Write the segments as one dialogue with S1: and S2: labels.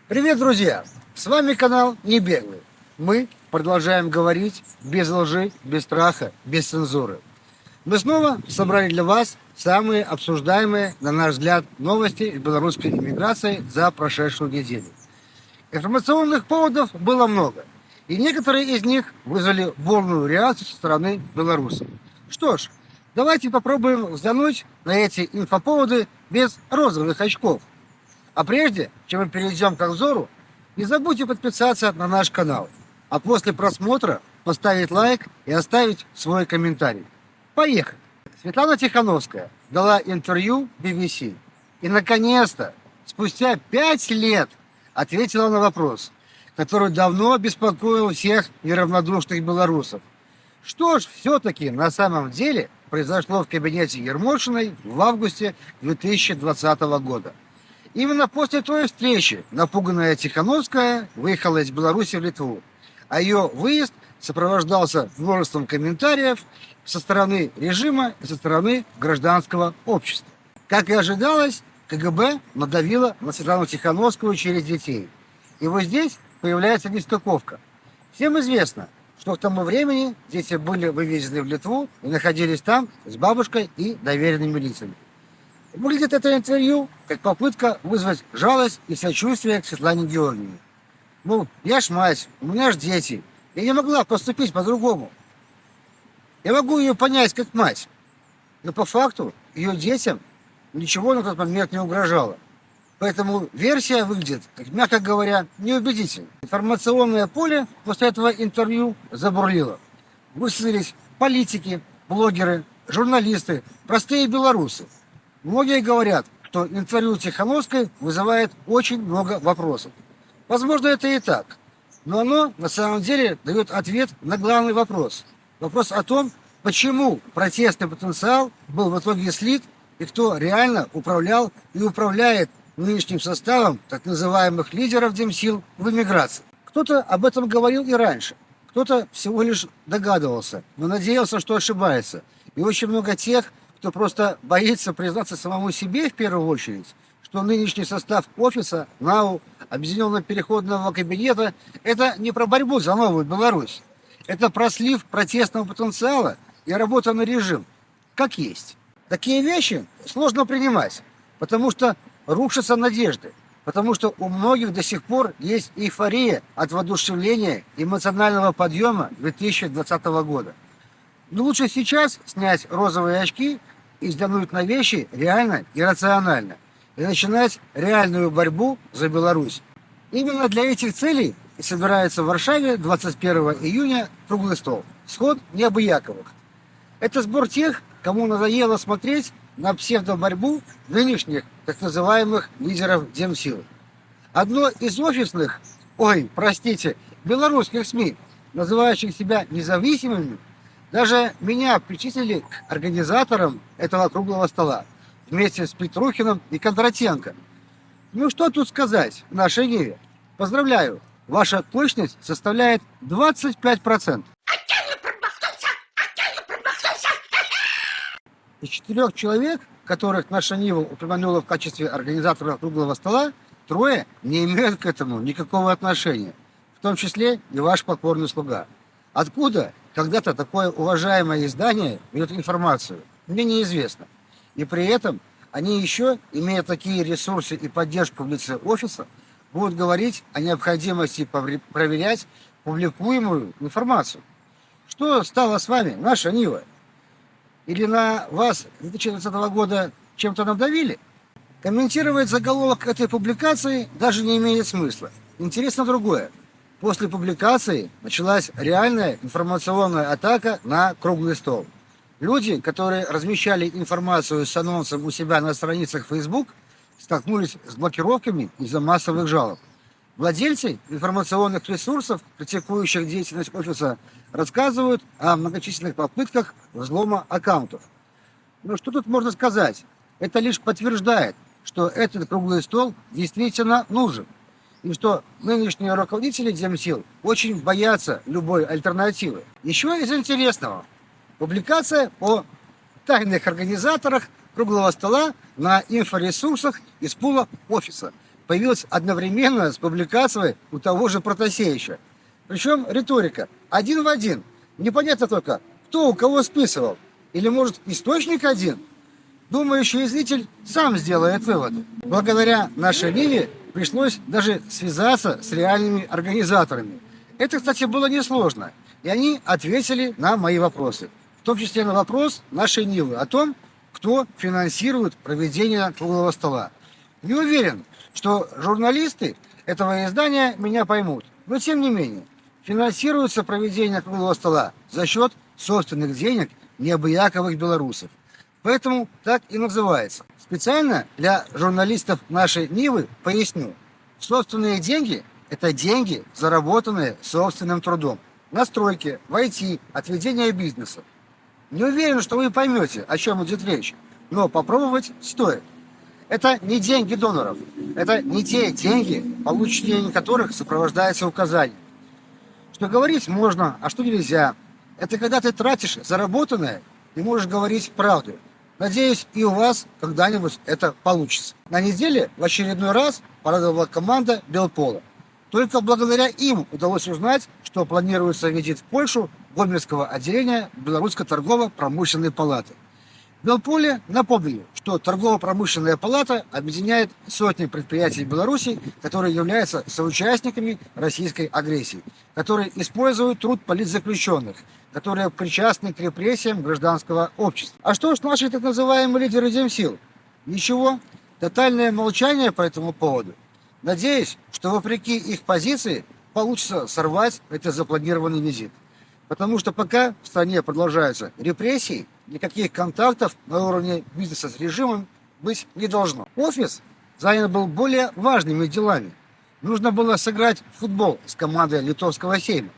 S1: Привет, друзья! С вами канал Не Беглый. Мы продолжаем говорить без лжи, без страха, без цензуры. Мы снова собрали для вас самые обсуждаемые, на наш взгляд, новости из белорусской иммиграции за прошедшую неделю. Информационных поводов было много, и некоторые из них вызвали бурную реакцию со стороны белорусов. Что ж, давайте попробуем взглянуть на эти инфоповоды без розовых очков. А прежде, чем мы перейдем к обзору, не забудьте подписаться на наш канал, а после просмотра поставить лайк и оставить свой комментарий. Поехали! Светлана Тихановская дала интервью BBC и, наконец-то, спустя 5 лет ответила на вопрос, который давно беспокоил всех неравнодушных белорусов. Что ж все-таки на самом деле произошло в кабинете Ермошиной в августе 2020 года? Именно после той встречи напуганная Тихановская выехала из Беларуси в Литву, а ее выезд сопровождался множеством комментариев со стороны режима и со стороны гражданского общества. Как и ожидалось, КГБ надавило на Светлану Тихановскую через детей. И вот здесь появляется нестыковка. Всем известно, что к тому времени дети были вывезены в Литву и находились там с бабушкой и доверенными лицами. Выглядит это интервью как попытка вызвать жалость и сочувствие к Светлане Георгиевне. Ну, я ж мать, у меня ж дети. Я не могла поступить по-другому. Я могу ее понять как мать. Но по факту ее детям ничего на тот момент не угрожало. Поэтому версия выглядит, как, мягко говоря, неубедительно. Информационное поле после этого интервью забурлило. Высказались политики, блогеры, журналисты, простые белорусы. Многие говорят, что интервью Тихановской вызывает очень много вопросов. Возможно, это и так. Но оно на самом деле дает ответ на главный вопрос. Вопрос о том, почему протестный потенциал был в итоге слит и кто реально управлял и управляет нынешним составом так называемых лидеров демсил в эмиграции. Кто-то об этом говорил и раньше. Кто-то всего лишь догадывался, но надеялся, что ошибается. И очень много тех, кто просто боится признаться самому себе в первую очередь, что нынешний состав офиса, НАУ, Объединенного переходного кабинета – это не про борьбу за новую Беларусь. Это про слив протестного потенциала и работа на режим. Как есть. Такие вещи сложно принимать, потому что рушатся надежды, потому что у многих до сих пор есть эйфория от воодушевления эмоционального подъема 2020 года. Но лучше сейчас снять розовые очки и взглянуть на вещи реально и рационально. И начинать реальную борьбу за Беларусь. Именно для этих целей и собирается в Варшаве 21 июня круглый стол. Сход необъяковых. Это сбор тех, кому надоело смотреть на псевдоборьбу нынешних так называемых лидеров демсил. Одно из офисных, белорусских СМИ, называющих себя независимыми, даже меня причислили к организаторам этого круглого стола вместе с Петрухиным и Кондратенко. Ну что тут сказать в нашей Ниве? Поздравляю, ваша точность составляет 25%. Из 4 человек, которых наша Нива упомянула в качестве организатора круглого стола, 3 не имеют к этому никакого отношения, в том числе и ваш покорный слуга. Откуда когда-то такое уважаемое издание берет информацию, мне неизвестно. И при этом они еще, имея такие ресурсы и поддержку в лице офиса, будут говорить о необходимости проверять публикуемую информацию. Что стало с вами, наша Нива? Или на вас 2020 года чем-то надавили? Комментировать заголовок этой публикации даже не имеет смысла. Интересно другое. После публикации началась реальная информационная атака на круглый стол. Люди, которые размещали информацию с анонсом у себя на страницах Facebook, столкнулись с блокировками из-за массовых жалоб. Владельцы информационных ресурсов, критикующих деятельность офиса, рассказывают о многочисленных попытках взлома аккаунтов. Но что тут можно сказать? Это лишь подтверждает, что этот круглый стол действительно нужен. И что нынешние руководители демсил очень боятся любой альтернативы. Еще из интересного. Публикация о тайных организаторах круглого стола на инфоресурсах из пула офиса. появилась одновременно с публикацией у того же Протасевича. Причем риторика один в один. Непонятно только, кто у кого списывал. Или, может, источник один? Думающий зритель сам сделает выводы. Благодаря нашей Ниве пришлось даже связаться с реальными организаторами. Это, кстати, было несложно. И они ответили на мои вопросы. В том числе на вопрос нашей Нивы о том, кто финансирует проведение круглого стола. Не уверен, что журналисты этого издания меня поймут. Но, тем не менее, финансируется проведение круглого стола за счет собственных денег необъяковых белорусов. Поэтому так и называется. Специально для журналистов нашей Нивы поясню. Собственные деньги – это деньги, заработанные собственным трудом. На стройке, в IT, отведение бизнеса. Не уверен, что вы поймете, о чем идет речь, но попробовать стоит. Это не деньги доноров, это не те деньги, получение которых сопровождается указанием. Что говорить можно, а что нельзя. Это когда ты тратишь заработанное и можешь говорить правду. Надеюсь, и у вас когда-нибудь это получится. На неделе в очередной раз порадовала команда Белпола. Только благодаря им удалось узнать, что планируется визит в Польшу Гомельского отделения Белорусской торгово-промышленной палаты. В Белполе напомнили, что торгово-промышленная палата объединяет сотни предприятий Беларуси, которые являются соучастниками российской агрессии, которые используют труд политзаключенных, которые причастны к репрессиям гражданского общества. А что ж наши так называемые лидеры демсил? Ничего, тотальное молчание по этому поводу. Надеюсь, что вопреки их позиции получится сорвать этот запланированный визит. Потому что пока в стране продолжаются репрессии, никаких контактов на уровне бизнеса с режимом быть не должно. Офис занят был более важными делами. Нужно было сыграть в футбол с командой Литовского Сейма.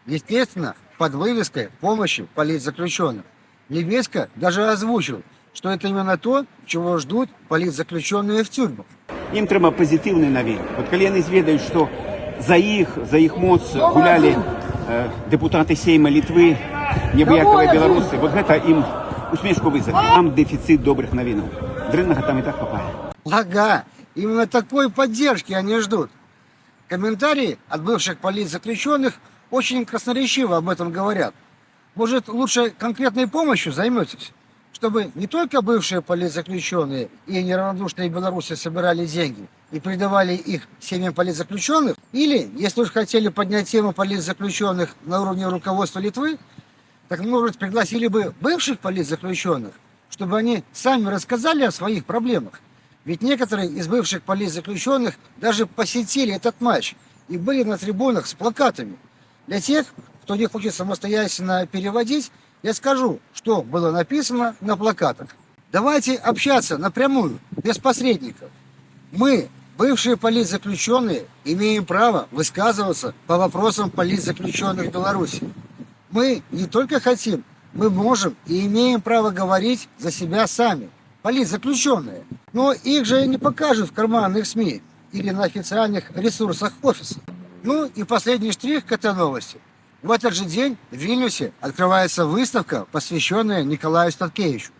S1: Естественно, под вывеской помощи политзаключенным. Лебедько даже озвучил, что это именно то, чего ждут политзаключенные в тюрьмах.
S2: Им треба позитивный новин. Вот коли они зведают, что за их моц гуляли депутаты Сейма Литвы, неабыяковые белорусы, вот это им усмешку вызовет. Там дефицит добрых новинов. Дрынного там и так хапает.
S1: Ага, именно такой поддержки они ждут. Комментарии от бывших политзаключенных очень красноречиво об этом говорят. Может, лучше конкретной помощью займетесь? Чтобы не только бывшие политзаключенные и неравнодушные белорусы собирали деньги и передавали их семьям политзаключенных, или, если уж хотели поднять тему политзаключенных на уровне руководства Литвы, так, может, пригласили бы бывших политзаключенных, чтобы они сами рассказали о своих проблемах. Ведь некоторые из бывших политзаключенных даже посетили этот матч и были на трибунах с плакатами. Для тех, кто не хочет самостоятельно переводить, я скажу, что было написано на плакатах. Давайте общаться напрямую, без посредников. Мы, бывшие политзаключенные, имеем право высказываться по вопросам политзаключенных Беларуси. Мы не только хотим, мы можем и имеем право говорить за себя сами, политзаключенные. Но их же не покажут в карманных СМИ или на официальных ресурсах офиса. Ну и последний штрих к этой новости. В этот же день в Вильнюсе открывается выставка, посвященная Николаю Статкевичу.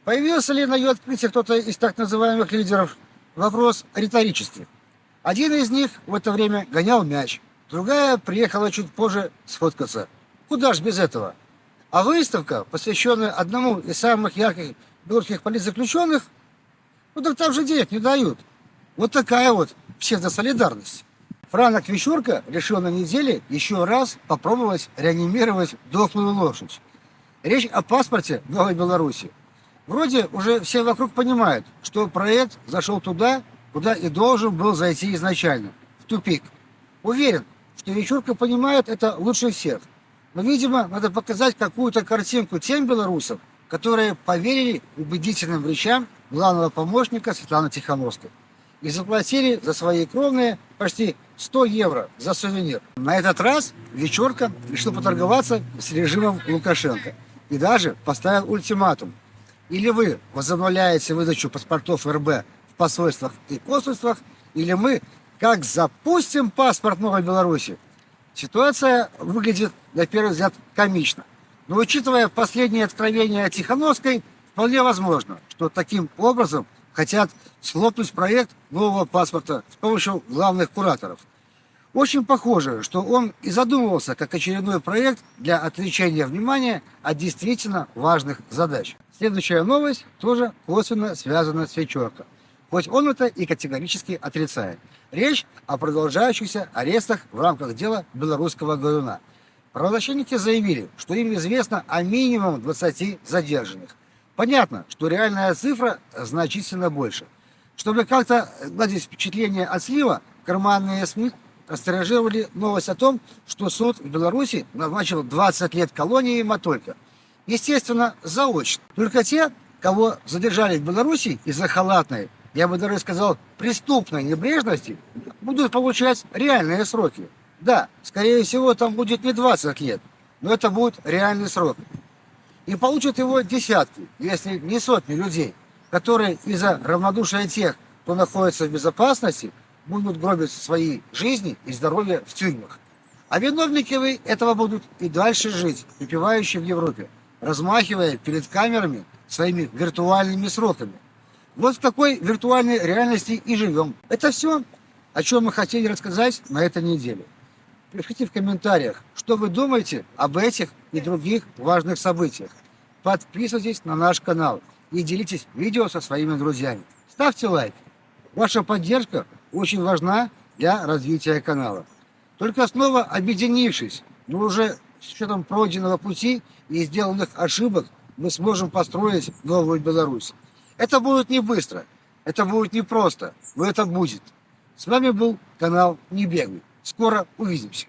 S1: Появился ли на ее открытии кто-то из так называемых лидеров? Вопрос риторический. Один из них в это время гонял мяч, другая приехала чуть позже сфоткаться. Куда ж без этого? А выставка, посвященная одному из самых ярких белорусских политзаключенных, ну так там же денег не дают. Вот такая вот псевдосолидарность. Франок Вещурка решил на неделе еще раз попробовать реанимировать дохлую лошадь. Речь о паспорте Новой Беларуси. Вроде уже все вокруг понимают, что проект зашел туда, куда и должен был зайти изначально, в тупик. Уверен, что Вещурка понимает это лучше всех. Но, видимо, надо показать какую-то картинку тем белорусам, которые поверили убедительным речам главного помощника Светланы Тихановской и заплатили за свои кровные почти 100 евро за сувенир. На этот раз Вечерка решил поторговаться с режимом Лукашенко и даже поставил ультиматум. Или вы возобновляете выдачу паспортов РБ в посольствах и консульствах, или мы как запустим паспорт Новой Беларуси. Ситуация выглядит, на первый взгляд, комично. Но учитывая последние откровения Тихановской, вполне возможно, что таким образом хотят схлопнуть проект нового паспорта с помощью главных кураторов. Очень похоже, что он и задумывался как очередной проект для отвлечения внимания от действительно важных задач. Следующая новость тоже косвенно связана с Вечерко, хоть он это и категорически отрицает. Речь о продолжающихся арестах в рамках дела белорусского горюна. Правозащитники заявили, что им известно о минимум 20 задержанных. Понятно, что реальная цифра значительно больше. Чтобы как-то гладить впечатление от слива, карманные СМИ растиражировали новость о том, что суд в Беларуси назначил 20 лет колонии Матолька. Естественно, заочно. Только те, кого задержали в Беларуси из-за халатной, я бы даже сказал, преступной небрежности, будут получать реальные сроки. Да, скорее всего, там будет не 20 лет, но это будет реальный срок. И получат его десятки, если не сотни людей, которые из-за равнодушия тех, кто находится в безопасности, будут гробить свои жизни и здоровье в тюрьмах. А виновники вы этого будут и дальше жить, припевающие в Европе, размахивая перед камерами своими виртуальными сроками. Вот в такой виртуальной реальности и живем. Это все, о чем мы хотели рассказать на этой неделе. Пишите в комментариях, что вы думаете об этих и других важных событиях. Подписывайтесь на наш канал и делитесь видео со своими друзьями. Ставьте лайк. Ваша поддержка очень важна для развития канала. Только снова объединившись, но уже с учетом пройденного пути и сделанных ошибок, мы сможем построить новую Беларусь. Это будет не быстро, это будет не просто, но это будет. С вами был канал Не Бегай. Скоро увидимся.